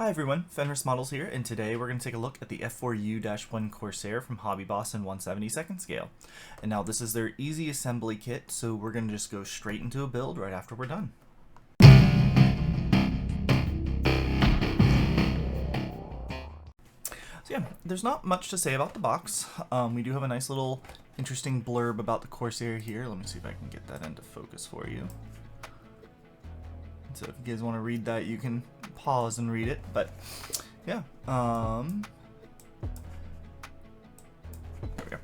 Hi everyone, Fenris Models here, and today we're going to take a look at the F4U-1 Corsair from HobbyBoss in 1/72nd scale. And now this is their easy assembly kit, so we're going to just go straight into a build right after we're done. So yeah, there's not much to say about the box. We do have a nice little interesting blurb about the Corsair here. Let me see if I can get that into focus for you. So if you guys want to read that, you can pause and read it, but yeah, there we go.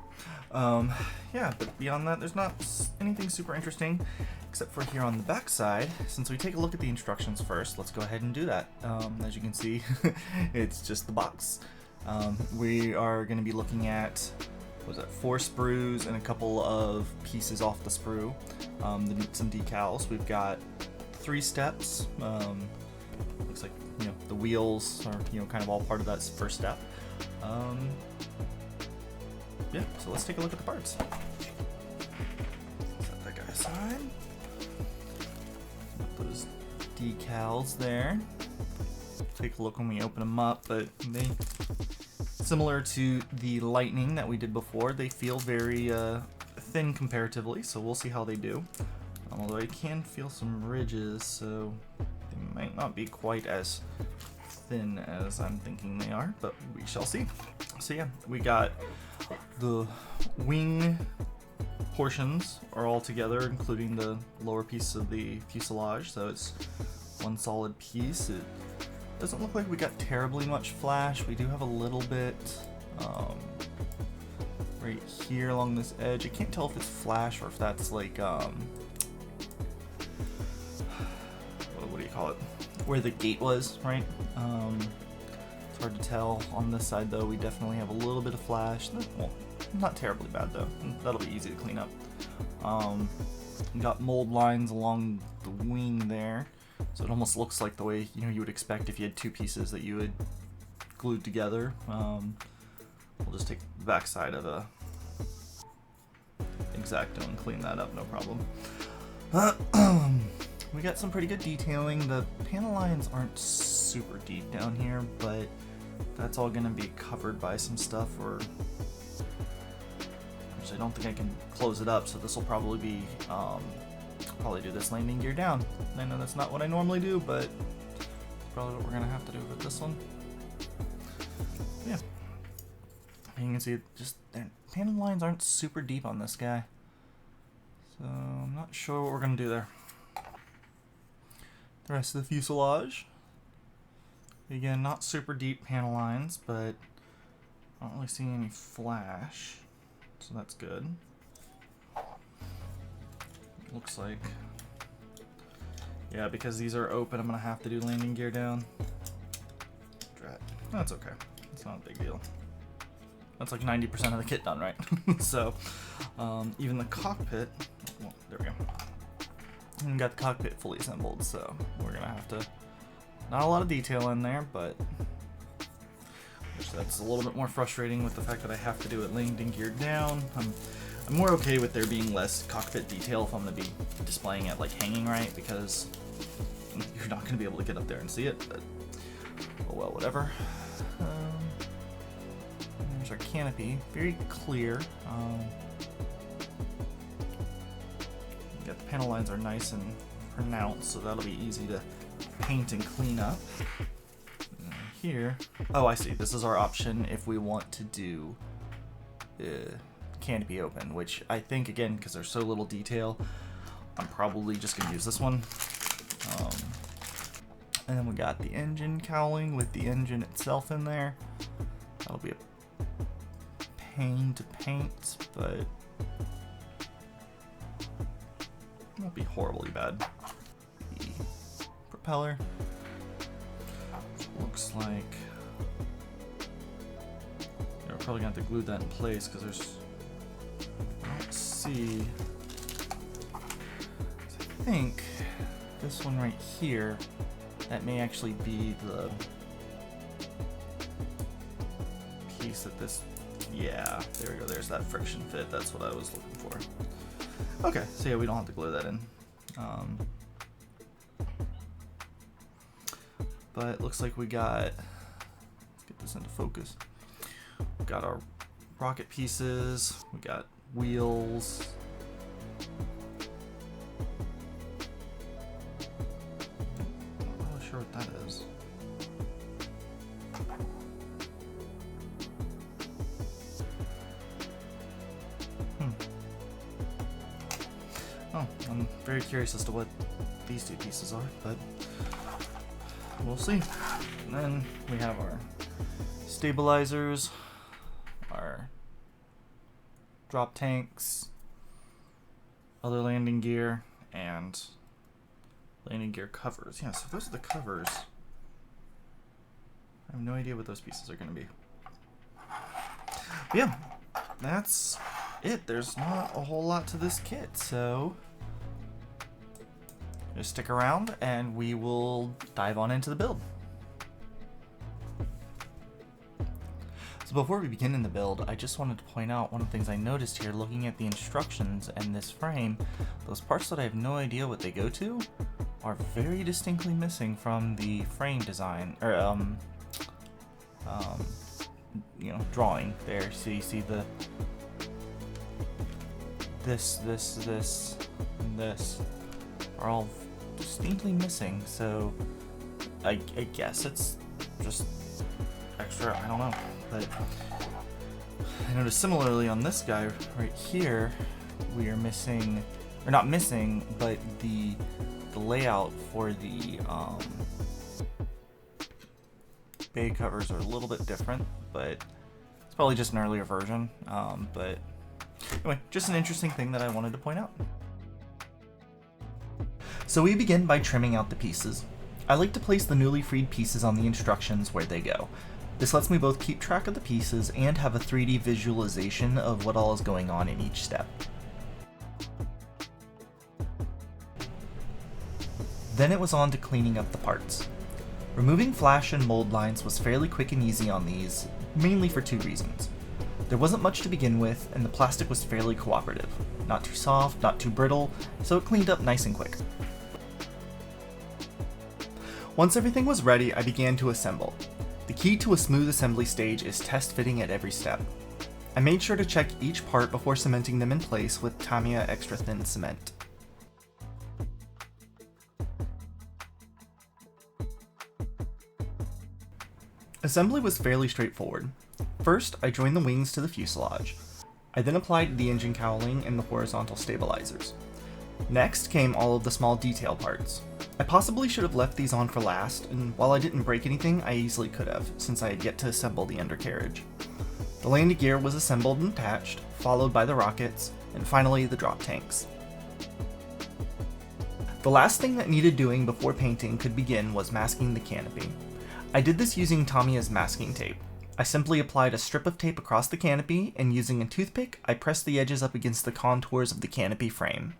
Yeah, but beyond that, there's not anything super interesting, except for here on the back side. Since we take a look at the instructions first, let's go ahead and do that. As you can see, it's just the box. We are going to be looking at, what was that, 4 sprues and a couple of pieces off the sprue, some decals. We've got 3 steps. Looks like, the wheels are, kind of all part of that first step. Yeah, so let's take a look at the parts. Set that guy aside. Those decals there. Take a look when we open them up, but they, similar to the Lightning that we did before, they feel very thin comparatively, so we'll see how they do. Although I can feel some ridges, so they might not be quite as thin as I'm thinking they are, but we shall see. So yeah, we got the wing portions are all together, including the lower piece of the fuselage, so it's one solid piece. It doesn't look like we got terribly much flash. We do have a little bit right here along this edge. I can't tell if it's flash or if that's like what do you call it? Where the gate was, right? It's hard to tell. On this side though, we definitely have a little bit of flash. Well, not terribly bad though. That'll be easy to clean up. We got mold lines along the wing there, so it almost looks like the way you would expect if you had 2 pieces that you had glued together. We'll just take the back side of a X-Acto and clean that up, no problem. We got some pretty good detailing. The panel lines aren't super deep down here, but that's all going to be covered by some stuff, or actually I don't think I can close it up, so this will probably be probably do this landing gear down. I know that's not what I normally do, but it's probably what we're going to have to do with this one. Yeah. You can see just their panel lines aren't super deep on this guy, so I'm not sure what we're going to do there. The rest of the fuselage, again, not super deep panel lines, but I don't really see any flash, so that's good. Looks like, yeah, because these are open, I'm gonna have to do landing gear down. Drat. That's okay, it's not a big deal. That's like 90% of the kit done, right? So, even the cockpit, well, there we go. And got the cockpit fully assembled, so we're gonna have to, not a lot of detail in there, but that's a little bit more frustrating with the fact that I have to do it landing gear down. I'm more okay with there being less cockpit detail if I'm gonna be displaying it like hanging right, because you're not gonna be able to get up there and see it, but oh well, whatever. There's our canopy, very clear. The panel lines are nice and pronounced, so that'll be easy to paint and clean up. And here, oh, I see. This is our option if we want to do canopy open, which I think, again, because there's so little detail, I'm probably just going to use this one. And then we got the engine cowling with the engine itself in there. That'll be a pain to paint, but won't be horribly bad. The propeller, which looks like we're probably gonna have to glue that in place because there's, let's see, I think this one right here, that may actually be the piece that this, yeah, there we go, there's that friction fit, that's what I was looking for. Okay, so yeah, we don't have to glue that in. but looks like we got, let's get this into focus. We got our rocket pieces, we got wheels. I'm not really sure what that is. Oh, I'm very curious as to what these two pieces are, but we'll see. And then we have our stabilizers, our drop tanks, other landing gear, and landing gear covers. Yeah, so those are the covers. I have no idea what those pieces are going to be. But yeah, that's it. There's not a whole lot to this kit, so just stick around and we will dive on into the build. So before we begin in the build, I just wanted to point out one of the things I noticed here looking at the instructions and this frame. Those parts that I have no idea what they go to are very distinctly missing from the frame design, or you know, drawing there. So you see the this and this are all distinctly missing, so I guess it's just extra, I don't know. But I noticed similarly on this guy right here, we are missing, or not missing, but the layout for the bay covers are a little bit different, but it's probably just an earlier version. But anyway, just an interesting thing that I wanted to point out. So we begin by trimming out the pieces. I like to place the newly freed pieces on the instructions where they go. This lets me both keep track of the pieces and have a 3D visualization of what all is going on in each step. Then it was on to cleaning up the parts. Removing flash and mold lines was fairly quick and easy on these, mainly for two reasons. There wasn't much to begin with, and the plastic was fairly cooperative. Not too soft, not too brittle, so it cleaned up nice and quick. Once everything was ready, I began to assemble. The key to a smooth assembly stage is test fitting at every step. I made sure to check each part before cementing them in place with Tamiya extra thin cement. Assembly was fairly straightforward. First, I joined the wings to the fuselage. I then applied the engine cowling and the horizontal stabilizers. Next came all of the small detail parts. I possibly should have left these on for last, and while I didn't break anything, I easily could have, since I had yet to assemble the undercarriage. The landing gear was assembled and attached, followed by the rockets, and finally the drop tanks. The last thing that needed doing before painting could begin was masking the canopy. I did this using Tamiya's masking tape. I simply applied a strip of tape across the canopy, and using a toothpick, I pressed the edges up against the contours of the canopy frame.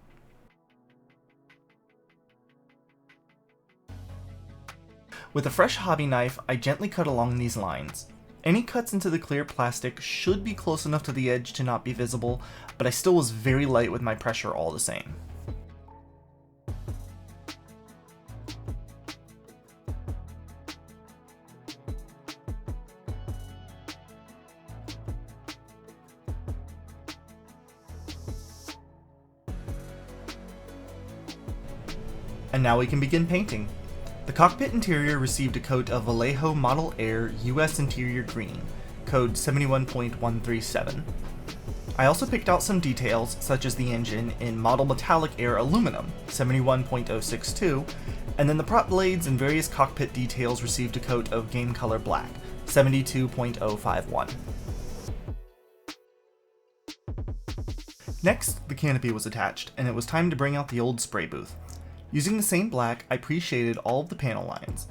With a fresh hobby knife, I gently cut along these lines. Any cuts into the clear plastic should be close enough to the edge to not be visible, but I still was very light with my pressure all the same. And now we can begin painting. The cockpit interior received a coat of Vallejo Model Air US Interior Green, code 71.137. I also picked out some details, such as the engine, in Model Metallic Air Aluminum, 71.062, and then the prop blades and various cockpit details received a coat of Game Color Black, 72.051. Next, the canopy was attached, and it was time to bring out the old spray booth. Using the same black, I pre-shaded all of the panel lines.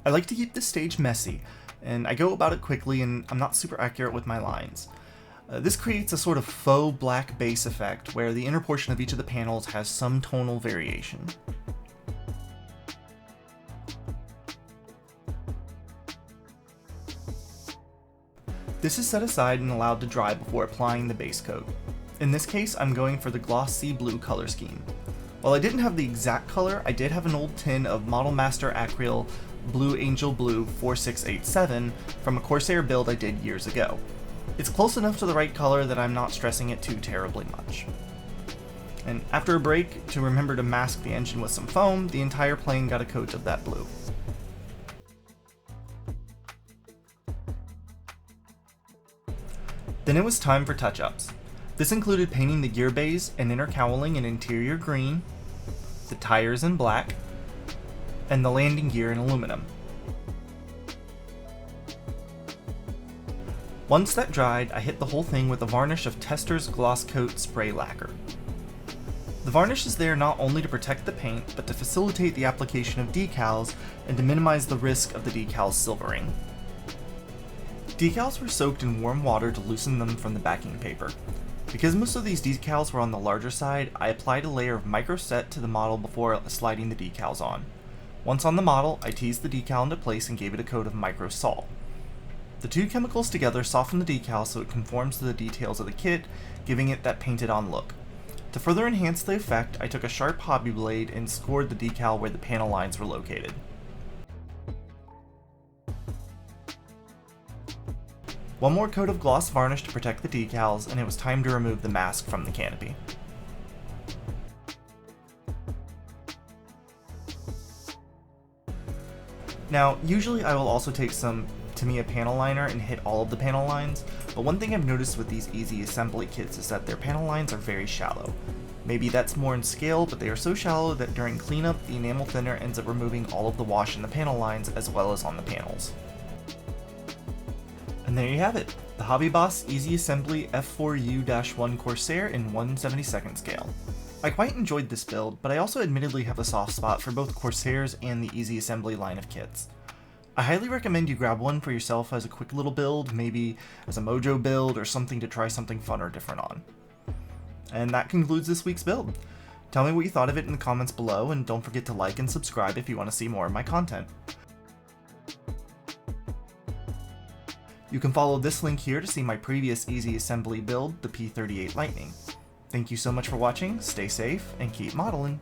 I like to keep this stage messy, and I go about it quickly and I'm not super accurate with my lines. This creates a sort of faux black base effect where the inner portion of each of the panels has some tonal variation. This is set aside and allowed to dry before applying the base coat. In this case, I'm going for the gloss sea blue color scheme. While I didn't have the exact color, I did have an old tin of Model Master Acryl Blue Angel Blue 4687 from a Corsair build I did years ago. It's close enough to the right color that I'm not stressing it too terribly much. And after a break, to remember to mask the engine with some foam, the entire plane got a coat of that blue. Then it was time for touch-ups. This included painting the gear bays and inner cowling in interior green, the tires in black, and the landing gear in aluminum. Once that dried, I hit the whole thing with a varnish of Tester's Gloss Coat Spray Lacquer. The varnish is there not only to protect the paint, but to facilitate the application of decals and to minimize the risk of the decals silvering. Decals were soaked in warm water to loosen them from the backing paper. Because most of these decals were on the larger side, I applied a layer of microset to the model before sliding the decals on. Once on the model, I teased the decal into place and gave it a coat of micro salt. The two chemicals together soften the decal so it conforms to the details of the kit, giving it that painted on look. To further enhance the effect, I took a sharp hobby blade and scored the decal where the panel lines were located. One more coat of gloss varnish to protect the decals, and it was time to remove the mask from the canopy. Now, usually I will also take some Tamiya panel liner and hit all of the panel lines, but one thing I've noticed with these easy assembly kits is that their panel lines are very shallow. Maybe that's more in scale, but they are so shallow that during cleanup, the enamel thinner ends up removing all of the wash in the panel lines as well as on the panels. And there you have it, the HobbyBoss Easy Assembly F4U-1 Corsair in 1/72nd scale. I quite enjoyed this build, but I also admittedly have a soft spot for both Corsairs and the Easy Assembly line of kits. I highly recommend you grab one for yourself as a quick little build, maybe as a mojo build or something to try something fun or different on. And that concludes this week's build. Tell me what you thought of it in the comments below, and don't forget to like and subscribe if you want to see more of my content. You can follow this link here to see my previous Easy Assembly build, the P-38 Lightning. Thank you so much for watching, stay safe, and keep modeling!